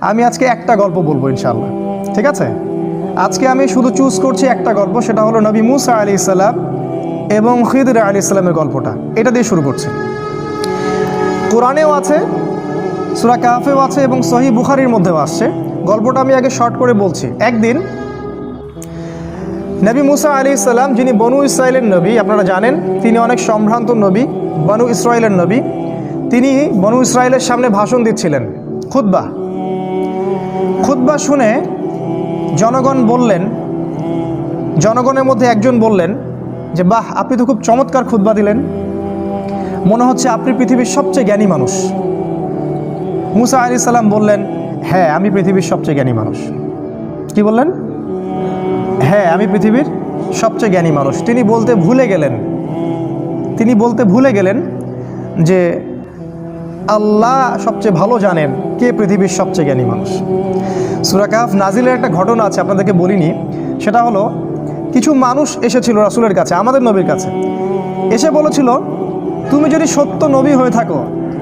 আমি আজকে একটা গল্প বলবো ইনশাআল্লাহ, ঠিক আছে? আজকে আমি শুধু চুজ করছি একটা গল্প, সেটা হলো নবী মুসা আলাইহিস সালাম এবং খিদর আলাইহিস সালামের গল্পটা। এটা দিয়ে শুরু করছি। কোরআনেও আছে, সূরা কাহফেও আছে এবং সহিহ বুখারীর মধ্যেও আসছে। গল্পটা আমি আগে শর্ট করে বলছি। একদিন নবী মুসা আলাইহিস সালাম, যিনি বনু ইসরাইলের নবী, আপনারা জানেন তিনি অনেক সম্ভ্রান্ত নবী, বনু ইসরাইলের নবী। তিনি বনু ইসরাইলের সামনে ভাষণ দিচ্ছিলেন, খুতবা শুনে জনগণের মধ্যে একজন বললেন যে বাহ, আপনি তো খুব চমৎকার খুতবা দিলেন, মনে হচ্ছে আপনি পৃথিবীর সবচেয়ে জ্ঞানী মানুষ। মুসা আলাইহিস সালাম বললেন, হ্যাঁ আমি পৃথিবীর সবচেয়ে জ্ঞানী মানুষ। কি বললেন? হ্যাঁ আমি পৃথিবীর সবচেয়ে জ্ঞানী মানুষ। তিনি বলতে ভুলে গেলেন যে আল্লাহ সবচেয়ে ভালো জানেন কে পৃথিবীর সবচেয়ে জ্ঞানী মানুষ। সূরা কাহফ নাজিলের একটা ঘটনা আছে, আপনাদেরকে বলিনি। সেটা হলো, কিছু মানুষ এসেছিল রাসূলের কাছে, আমাদের নবীর কাছে, এসে বলেছিল, তুমি যদি সত্য নবী হয়ে থাকো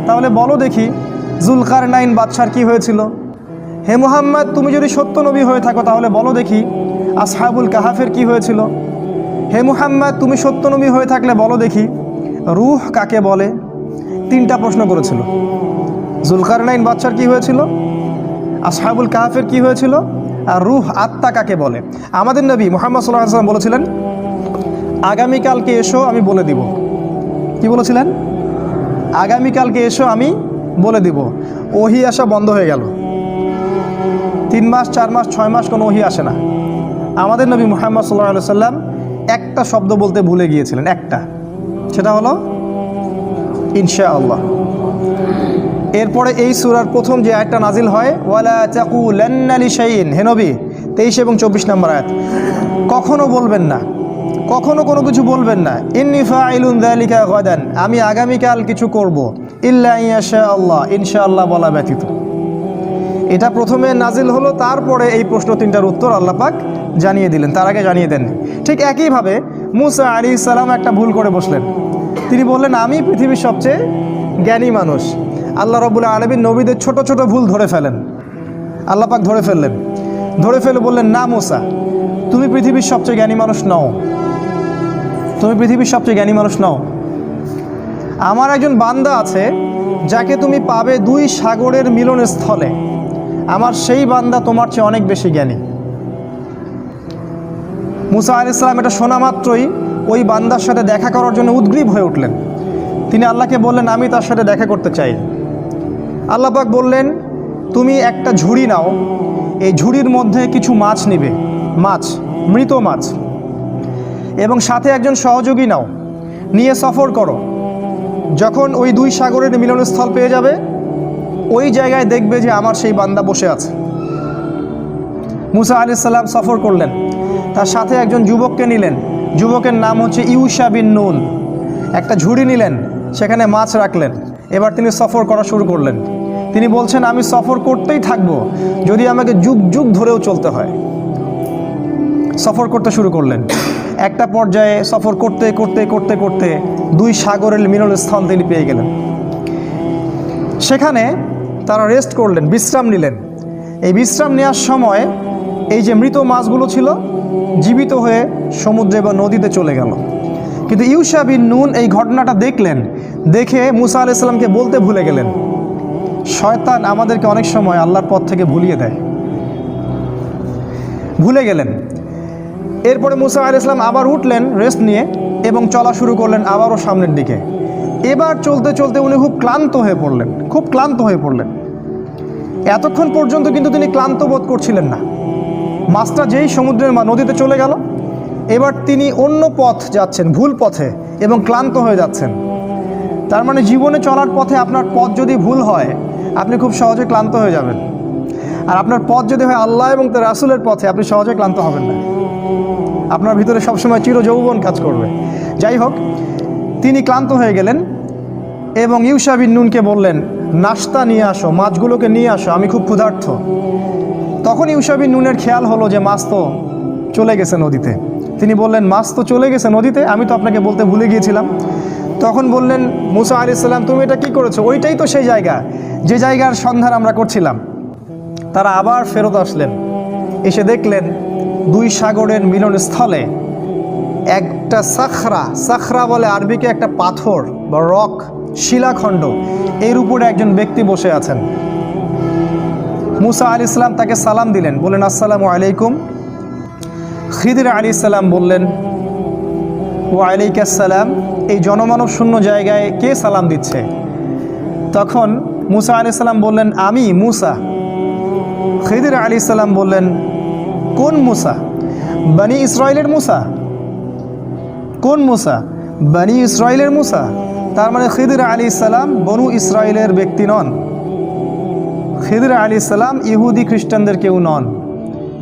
তাহলে বলো দেখি জুলকারনাইন বাদশার কি হয়েছিল। হে মুহাম্মদ, তুমি যদি সত্য নবী হয়ে থাকো তাহলে বলো দেখি আসহাবুল কাহাফের কি হয়েছিল। হে মুহাম্মদ, তুমি সত্য নবী হয়ে থাকলে বলো দেখি রূহ কাকে বলে। 3টা প্রশ্ন করেছিল। জুলকারনাইন বাদশার কি হয়েছিল, আসহাবুল কাহাফের কি হয়েছিল, আর রূহ আত্মা কাকে বলে। আমাদের নবী মুহাম্মদ সাল্লাল্লাহু আলাইহি ওয়াসাল্লাম বলেছিলেন, আগামীকালকে এসো আমি বলে দিব। কি বলেছিলেন? আগামীকালকে এসো আমি বলে দিব। ওহী আসা বন্ধ হয়ে গেল। 3 মাস 4 মাস 6 মাস কোনো ওহী আসে না। আমাদের নবী মুহাম্মদ সাল্লাল্লাহু আলাইহি ওয়াসাল্লাম একটা শব্দ বলতে ভুলে গিয়েছিলেন, একটা, সেটা হলো ইনশাআল্লাহ। এরপরে এই সূরার প্রথম যে আয়াতটা নাজিল হয়, ওয়ালা তাকুলান্না লিশাইইন, হে নবী 23 এবং 24 নম্বর আয়াত, কখনো বলবেন না, কখনো কোনো কিছু বলবেন না, ইন্নী ফাইলুন যালিকা গাদান, আমি আগামীকাল কিছু করব, ইল্লা ইনশাআল্লাহ, ইনশাআল্লাহ বলা ব্যতীত। এটা প্রথমে নাজিল হলো, তারপরে এই প্রশ্ন 3টার উত্তর আল্লাহ পাক জানিয়ে দিলেন, তার আগে জানিয়ে দেননি। ঠিক একইভাবে মুসা আলাইহিস সালাম একটা ভুল করে বসলেন। তিনি বললেন, আমি পৃথিবীর সবচেয়ে জ্ঞানী মানুষ। আল্লাহ রাব্বুল আলামিন নবীদের ছোট ছোট ভুল ধরে ফেলেন, আল্লাহ পাক ধরে ফেলে বললেন, না মুসা, তুমি পৃথিবীর সবচেয়ে জ্ঞানী মানুষ নও, তুমি পৃথিবীর সবচেয়ে জ্ঞানী মানুষ নও। আমার একজন বান্দা আছে যাকে তুমি পাবে 2 সাগরের মিলনস্থলে, আমার সেই বান্দা তোমার চেয়ে অনেক বেশি জ্ঞানী। মুসা আলাইহিস সালাম এটা শোনা মাত্রই ওই বান্দার সাথে দেখা করার জন্য উদ্গ্রীব হয়ে উঠলেন। তিনি আল্লাহকে বললেন, আমি তার সাথে দেখা করতে চাই। আল্লাহ পাক বললেন, তুমি একটা ঝুড়ি নাও, এই ঝুড়ির মধ্যে কিছু মাছ নিবে, মৃত মাছ, এবং সাথে একজন সহযোগী নাও, নিয়ে সফর করো। যখন ওই 2 সাগরের মিলনস্থল পেয়ে যাবে, ওই জায়গায় দেখবে যে আমার সেই বান্দা বসে আছে। মুসা আলাইহিস সালাম সফর করলেন, তার সাথে একজন যুবককে নিলেন, যুবকের নাম হচ্ছে ইউশা বিন নুন। একটা ঝুড়ি নিলেন, সেখানে মাছ রাখলেন। এবার তিনি সফর করা শুরু করলেন। তিনি বলছেন, আমি সফর করতেই থাকবো, যদি আমাকে যুগ যুগ ধরেও চলতে হয়। সফর করতে শুরু করলেন। একটা পর্যায়ে সফর করতে করতে করতে করতে 2 সাগরের মিলনস্থল তিনি পেয়ে গেলেন। সেখানে তারা রেস্ট করলেন, বিশ্রাম নিলেন। এই বিশ্রাম নেওয়ার সময় এই যে মৃত মাছগুলো ছিল জীবিত হয়ে সমুদ্রে বা নদীতে চলে গেল। কিন্তু ইউশা বিন নুন এই ঘটনাটা দেখে মুসা আলাইহিস সালামকে বলতে ভুলে গেলেন। শয়তান আমাদেরকে অনেক সময় আল্লাহর পথ থেকে ভুলে গেলেন। এরপরে মুসা আলাইহিস সালাম আবার উঠলেন রেস্ট নিয়ে এবং চলা শুরু করলেন আবারও সামনের দিকে। এবার চলতে চলতে উনি খুব ক্লান্ত হয়ে পড়লেন। এতক্ষণ পর্যন্ত কিন্তু তিনি ক্লান্ত বোধ করছিলেন না। মাছটা যেই সমুদ্রের নদীতে চলে গেল, এবার তিনি অন্য পথ যাচ্ছেন, ভুল পথে, এবং ক্লান্ত হয়ে যাচ্ছেন। তার মানে জীবনে চলার পথে আপনার পথ যদি ভুল হয়, আপনি খুব সহজে ক্লান্ত হয়ে যাবেন। আর আপনার পথ যদি হয় আল্লাহ এবং তার রাসূলের পথে, আপনি সহজে ক্লান্ত হবেন না। আপনার ভিতরে সবসময় চিরযৌবন কাজ করবে। যাই হোক, তিনি ক্লান্ত হয়ে গেলেন এবং ইউশা বিন নুনকে বললেন, নাস্তা নিয়ে আসো, মাছগুলোকে নিয়ে আসো, আমি খুব ক্ষুধার্ত। তখন ইউশা বিন নুনের খেয়াল হলো যে মাছ তো চলে গেছে নদীতে। তিনি বললেন, মাছ তো চলে গেছে নদীতে, আমি তো আপনাকে বলতে ভুলে গিয়েছিলাম। তখন বললেন মুসা আলাইহিস সালাম, তুমি এটা কি করেছো? ওইটাই তো সেই জায়গা, যে জায়গার সন্ধান আমরা করছিলাম। তারা আবার ফেরত আসলেন, এসে দেখলেন দুই সাগরের মিলনস্থলে একটা সাখরা বলে আরবিকে একটা পাথর বা রক, শিলাখণ্ড, এর উপরে একজন ব্যক্তি বসে আছেন। মুসা আলাইহিস সালাম তাকে সালাম দিলেন, বললেন আসসালামু আলাইকুম। খিদির আলাইহিস সালাম বললেন ওয়ালাইকুম আসসালাম। এই জনমানব শূন্য জায়গায় কে সালাম দিচ্ছে? তখন মুসা আলাইহিস সালাম বললেন আমি মুসা। খিদির আলাইহিস সালাম বললেন কোন মুসা? বনি ইসরাইলের মুসা। কোন মুসা? বনি ইসরাইলের মুসা। তার মানে খিদির আলাইহিস সালাম বনু ইসরাইলের ব্যক্তি নন। খিদির আলাইহিস সালাম ইহুদি খ্রিস্টানদের কেউ নন,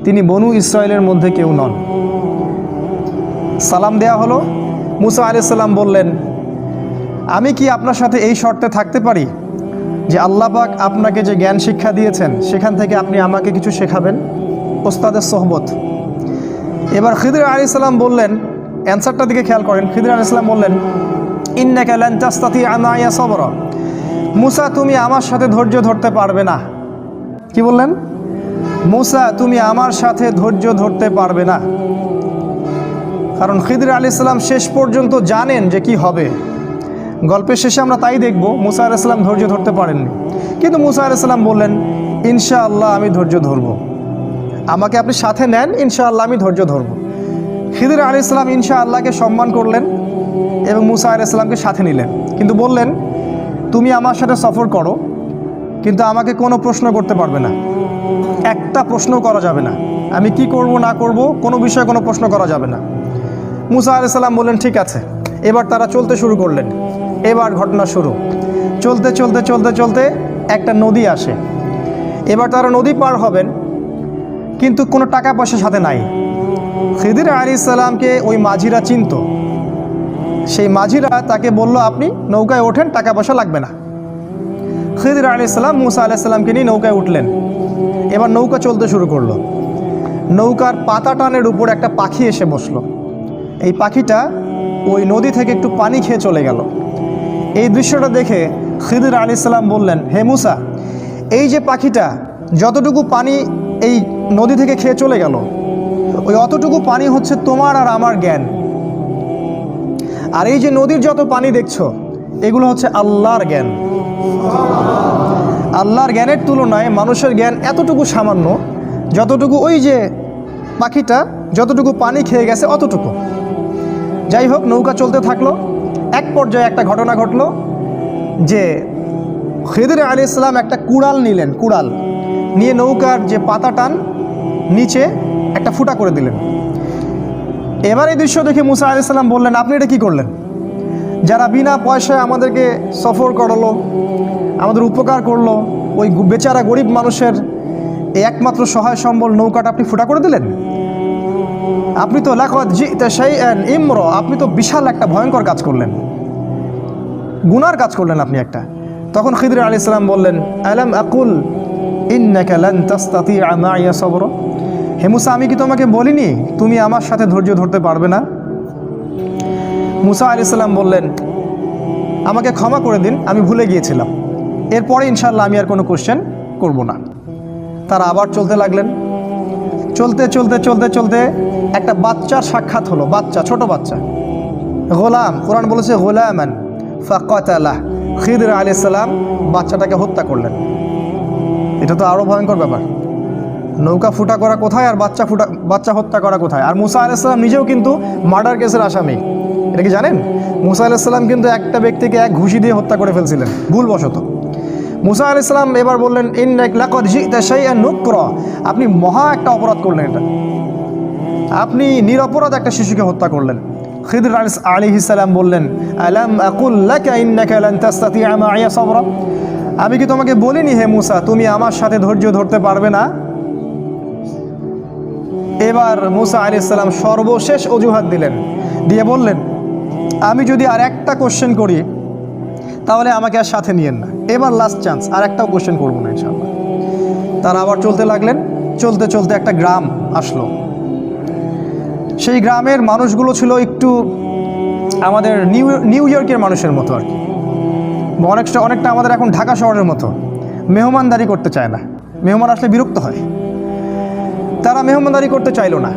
তিনি বনু ইসরাইলের মধ্যে কেউ নন। সালাম দেয়া হলো। মুসা আলাইহিস সালাম বললেন আমি কি আপনার সাথে এই শর্তে থাকতে পারি যে আল্লাহ পাক আপনাকে যে জ্ঞান শিক্ষা দিয়েছেন সেখান থেকে আপনি আমাকে কিছু শেখাবেন? ওস্তাদের সোহবত। এবার খিদির আলাইহিস সালাম বললেন, অ্যান্সারটার দিকে খেয়াল করেন, খিদির আলাইহিস সালাম বললেন ইন্নাকা লান তাস্তাতিআ মাইয়া সাবরা। মুসা তুমি আমার সাথে ধৈর্য ধরতে পারবে না। কি বললেন? মুসা তুমি আমার সাথে ধৈর্য ধরতে পারবে না। কারণ খিদির আলাইহিস সালাম শেষ পর্যন্ত জানেন যে কি হবে। গল্পের শেষে আমরা তাই দেখব, মুসা আলাইহিস সালাম ধৈর্য ধরতে পারেননি, কিন্তু মুসা আলাইহিস সালাম বললেন ইনশাআল্লাহ আমি ধৈর্য ধরব, আমাকে আপনি সাথে নেন, ইনশাআল্লাহ আমি ধৈর্য ধরব। খিদির আলাইহিস সালাম ইনশাআল্লাহকে সম্মান করলেন এবং মুসা আলাইহিস সালামকে সাথে নিলেন, কিন্তু বললেন তুমি আমার সাথে সফর করো, কিন্তু আমাকে কোনো প্রশ্ন করতে পারবে না, একটা প্রশ্ন করা যাবে না, আমি কি করব না করব কোনো বিষয়ে কোনো প্রশ্ন করা যাবে না। মুসা আলাইহিস সালাম বললেন ঠিক আছে। এবার তারা চলতে শুরু করলেন। এবার ঘটনা শুরু। চলতে চলতে চলতে চলতে একটা নদী আসে। এবার তারা নদী পার হবেন, কিন্তু কোনো টাকা পয়সা সাথে নাই। খিদির আলাইহিস সালামকে ওই মাঝিরা চিনত। সেই মাঝিরা তাকে বলল আপনি নৌকায় ওঠেন, টাকা পয়সা লাগবে না। খিদির আলাইহিস সালাম মুসা আলাইহিস সালামকে নিয়ে নৌকায় উঠলেন। এবার নৌকা চলতে শুরু করলো। নৌকার পাতা টানের উপর একটা পাখি এসে বসলো। এই পাখিটা ওই নদী থেকে একটু পানি খেয়ে চলে গেল। এই দৃশ্যটা দেখে খিদির আলাইহিস সালাম বললেন হে মুসা, এই যে পাখিটা যতটুকু পানি এই নদী থেকে খেয়ে চলে গেল, ওই অতটুকু পানি হচ্ছে তোমার আর আমার জ্ঞান। আর এই যে নদীর যত পানি দেখছো এগুলো হচ্ছে আল্লাহর জ্ঞান। আল্লাহর জ্ঞানের তুলনায় মানুষের জ্ঞান এতটুকু সামান্য, যতটুকু ওই যে পাখিটা যতটুকু পানি খেয়ে গেছে অতটুকু। যাই হোক, নৌকা চলতে থাকলো। এক পর্যায়ে একটা ঘটনা ঘটলো যে খিদির আলাইহিস সালাম একটা কুড়াল নিলেন। কুড়াল নিয়ে নৌকার যে পাতা টান নিচে একটা ফুটা করে দিলেন। এবার এই দৃশ্য দেখে মুসা আলাইহিস সালাম বললেন আপনি এটা কী করলেন? যারা বিনা পয়সায় আমাদেরকে সফর করালো, আমাদের উপকার করলো, ওই বেচারা গরিব মানুষের এই একমাত্র সহায় সম্বল নৌকাটা আপনি ফুটা করে দিলেন। আপনি তো লাকাদ জিতা শাইআন ইমরা, আপনি তো বিশাল একটা ভয়ঙ্কর কাজ করলেন, গুনার কাজ করলেন আপনি একটা। তখন খিদির আলাইহিস সালাম বললেন আলাম আকুল ইন্নাকা লান তাস্তাতিআ মাইয়া সাবরা। হে মুসা আমি কি তোমাকে বলিনি তুমি আমার সাথে ধৈর্য ধরতে পারবে না? মুসা আলাইহিস সালাম বললেন আমাকে ক্ষমা করে দিন, আমি ভুলে গিয়েছিলাম, এরপরে ইনশাআল্লাহ আমি আর কোনো কোশ্চেন করব না। তারা আবার চলতে লাগলেন। চলতে চলতে চলতে চলতে একটা বাচ্চার সাক্ষাৎ হলো। বাচ্চা, ছোট বাচ্চা, গোলাম। কোরআন বলেছে গোলামান ফাকাতালাহ। খিদির আলাইহিস সালাম বাচ্চাটাকে হত্যা করলেন। এটা তো আরও ভয়ঙ্কর ব্যাপার। নৌকা ফুটা করা কোথায় আর বাচ্চা হত্যা করা কোথায়? আর মুসা আলাইহিস সালাম নিজেও কিন্তু মার্ডার কেসের আসামি। এটা কি জানেন? মুসা আলাইহিস সালাম কিন্তু একটা ব্যক্তিকে এক ঘুষি দিয়ে হত্যা করে ফেলছিলেন ভুলবশত। মুসা আলাইহিস সালাম এবার বললেন ইন্নাকা লাকাদ জিতা শাইআন নুকরা, আপনি মহা একটা অপরাধ করলেন, এটা আপনি নিরপরাধ একটা শিশুকে হত্যা করলেন। খিদির আলাইহিস সালাম বললেন আলাম আকুল লাকা ইন্নাকা লান তাস্তাতিআ মাইয়া সাবরা, আমি কি তোমাকে বলিনি হে মুসা তুমি আমার সাথে ধৈর্য ধরতে পারবে না? এবার মুসা আলাইহিস সালাম সর্বশেষ অজুহাত দিলেন, দিয়ে বললেন আমি যদি আর একটা কোশ্চেন করি তাহলে আমাকে আর সাথে নিয়েন না, এবার লাস্ট চান্স, আর একটাও কোশ্চেন করবো না ইনশাআল্লাহ। তারা আবার চলতে লাগলেন। চলতে চলতে একটা গ্রাম আসলো। সেই গ্রামের মানুষগুলো ছিল একটু আমাদের নিউ ইয়র্কের মানুষের মতো আর কি, অনেকটা আমাদের এখন ঢাকা শহরের মতো, মেহমানদারি করতে চায় না। মেহমান আসলে বিরক্ত হয়। তারা মেহমানদারি করতে চাইল না।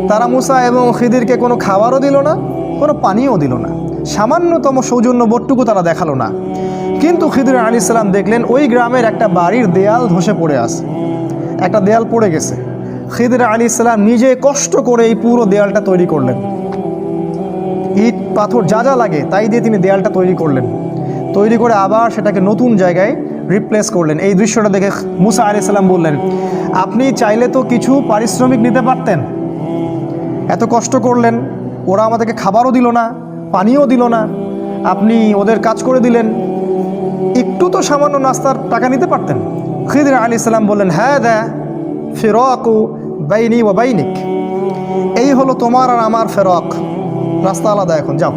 তারা মুসা এবং খিদিরকে কোনো খাবারও দিল না, কোনো পানিও দিল না, সামান্যতম সৌজন্য বোধটুকু তারা দেখালো না। কিন্তু খিদির আলাইহিস সালাম দেখলেন ওই গ্রামের একটা বাড়ির দেয়াল ধসে পড়ে আছে, একটা দেয়াল পড়ে গেছে। খিদির আলাইহিস সালাম নিজে কষ্ট করে এই পুরো দেয়ালটা তৈরি করলেন। ইট পাথর যা যা লাগে তাই দিয়ে তিনি দেয়ালটা তৈরি করলেন। তৈরি করে আবার সেটাকে নতুন জায়গায় রিপ্লেস করলেন। এই দৃশ্যটা দেখে মুসা আলাইহিস সালাম বললেন, আপনি চাইলে তো কিছু পারিশ্রমিক নিতে পারতেন, এত কষ্ট করলেন, ওরা আমাদেরকে খাবারও দিল না, পানিও দিল না, আপনি ওদের কাজ করে দিলেন, একটু তো সামান্য নাস্তার টাকা নিতে পারতেন। খিদির আলাইহিস সালাম বললেন, হ্যাঁ দা ফিরাকু বাইনি ওয়া বাইনিক, এই হলো তোমার আর আমার ফেরক, রাস্তা আলাদা, এখন যাও।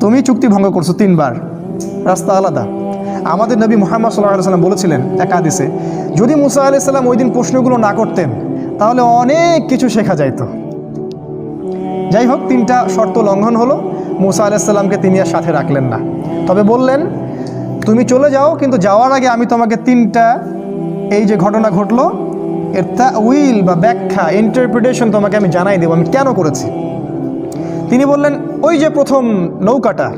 তুমি চুক্তি ভঙ্গ করছো 3 বার, রাস্তা আলাদা। আমাদের নবী মুহাম্মদ সাল্লাল্লাহু আলাইহি ওয়াসাল্লাম বলেছিলেন এক হাদিসে, যদি মুসা আলাইহিস সালাম ওই দিন প্রশ্নগুলো না করতেন তাহলে অনেক কিছু শেখা যাইত। যাই হোক, 3টা শর্ত লঙ্ঘন হলো। মুসা আলাইহিস সালামকে তিনি আর সাথে রাখলেন না, তবে বললেন তুমি চলে যাও, কিন্তু যাওয়ার আগে আমি তোমাকে 3টা এই যে ঘটনা ঘটলো এর তাউইল বা ব্যাখ্যা, ইন্টারপ্রিটেশন তোমাকে আমি জানাই দেবো আমি কেন করেছি। তিনি বললেন, ওই যে প্রথম নৌকাটা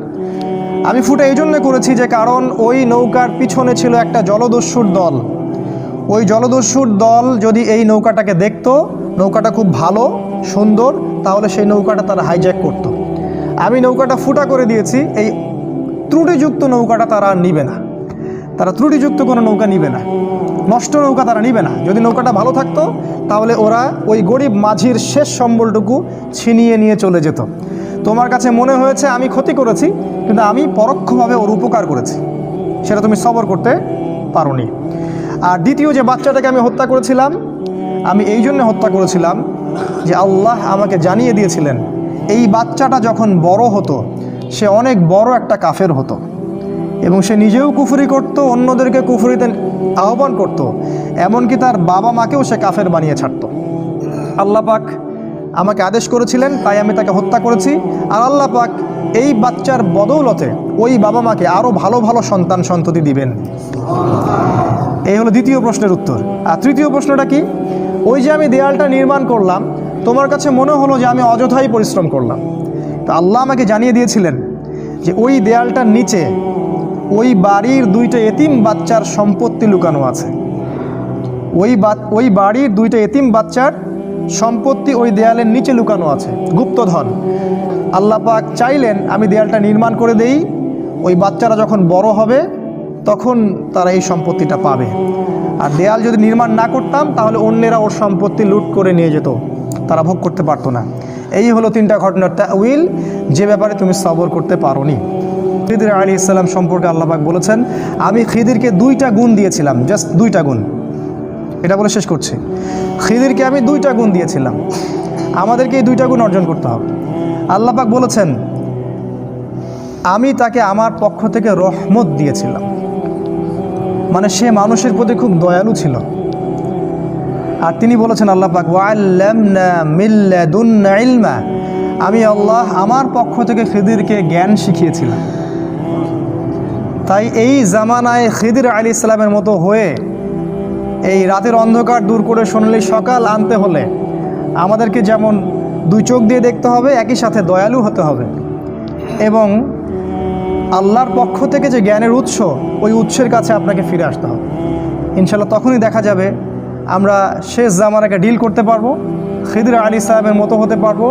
আমি ফুটা এই জন্য করেছি যে কারণ ওই নৌকার পিছনে ছিল একটা জলদস্যুর দল। ওই জলদস্যুর দল যদি এই নৌকাটাকে দেখতো, নৌকাটা খুব ভালো সুন্দর, তাহলে সেই নৌকাটা তারা হাইজ্যাক করত। আমি নৌকাটা ফুটা করে দিয়েছি, এই ত্রুটিযুক্ত নৌকাটা তারা নিবে না, তারা ত্রুটিযুক্ত কোনো নৌকা নিবে না, নষ্ট নৌকা তারা নিবে না। যদি নৌকাটা ভালো থাকতো তাহলে ওরা ওই গরিব মাঝির শেষ সম্বলটুকু ছিনিয়ে নিয়ে চলে যেত। তোমার কাছে মনে হয়েছে আমি ক্ষতি করেছি, কিন্তু আমি পরোক্ষভাবে ওর উপকার করেছি, সেটা তুমি সবর করতে পারোনি। আর দ্বিতীয় যে বাচ্চাটাকে আমি হত্যা করেছিলাম, আমি এই জন্য হত্যা করেছিলাম যে আল্লাহ আমাকে জানিয়ে দিয়েছিলেন এই বাচ্চাটা যখন বড় হতো সে অনেক বড় একটা কাফের হতো, এবং সে নিজেও কুফরি করত, অন্যদেরকে কুফরিতে আহ্বান করত, এমনকি তার বাবা মাকেও সে কাফের বানিয়ে ছাড়ত। আল্লাহ পাক আমাকে আদেশ করেছিলেন, তাই আমি তাকে হত্যা করেছি। আর আল্লাহ পাক এই বাচ্চার বদৌলতে ওই বাবা মাকে আরও ভালো ভালো সন্তান সন্ততি দিবেন। এই হলো দ্বিতীয় প্রশ্নের উত্তর। আর তৃতীয় প্রশ্নটা কি? ওই যে আমি দেয়ালটা নির্মাণ করলাম, তোমার কাছে মনে হলো যে আমি অযথাই পরিশ্রম করলাম, তো আল্লাহ আমাকে জানিয়ে দিয়েছিলেন যে ওই দেয়ালটার নিচে ওই বাড়ির 2টা এতিম বাচ্চার সম্পত্তি লুকানো আছে। ওই বাড়ির 2টা এতিম বাচ্চার সম্পত্তি ওই দেয়ালের নিচে লুকানো আছে, গুপ্তধন। আল্লাহ পাক চাইলেন আমি দেয়ালটা নির্মাণ করে দেই, ওই বাচ্চারা যখন বড় হবে তখন তারা এই সম্পত্তিটা পাবে। আর দেয়াল যদি নির্মাণ না করতাম তাহলে অন্যেরা ওর সম্পত্তি লুট করে নিয়ে যেত, তারা ভোগ করতে পারতো না। এই হলো 3টা ঘটনার তাউইল, যে ব্যাপারে তুমি সবর করতে পারোনি। খিদির আলাইহিস সালাম সম্পর্কে আল্লাহ পাক বলেছেন, আমি খিদিরকে 2টা গুণ দিয়েছিলাম, জাস্ট 2টা গুণ। এটা বলে শেষ করছি, খিদিরকে আমি 2টা গুণ দিয়েছিলাম, আমাদেরকে এই 2টা গুণ অর্জন করতে হবে। আল্লাহ পাক বলেছেন, আমি তাকে আমার পক্ষ থেকে রহমত দিয়েছিলাম, মানে সে মানুষের প্রতি খুব দয়ালু ছিল। আর তিনি বলেছেন আল্লাহ পাক, ওয়াল্লামনা মিন লাদুন্না ইলমা, আমি আল্লাহ আমার পক্ষ থেকে খিদিরকে জ্ঞান শিখিয়েছিলাম। তাই এই জামানায় খিদির আলাইহিস সালামের মতো হয়ে এই রাতের অন্ধকার দূর করে সোনালি সকাল আনতে হলে আমাদেরকে যেমন 2 চোখ দিয়ে দেখতে হবে, একই সাথে দয়ালু হতে হবে, এবং আল্লাহর পক্ষ থেকে যে জ্ঞানের উৎস, ওই উৎসের কাছে আপনাকে ফিরে আসতে হবে। ইনশাল্লাহ তখনই দেখা যাবে আমরা শেষ জামানাকে ডিল করতে পারবো, খিদির আলাইহিস সালামের মতো হতে পারবো,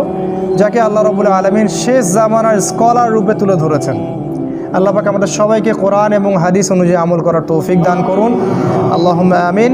যাকে আল্লাহ রাব্বুল আলামিন শেষ জামানার স্কলার রূপে তুলে ধরেছেন। আল্লাহ পাক আমাদের সবাইকে কোরআন এবং হাদিস অনুযায়ী আমল করার তৌফিক দান করুন। আল্লাহুম্মা আমিন।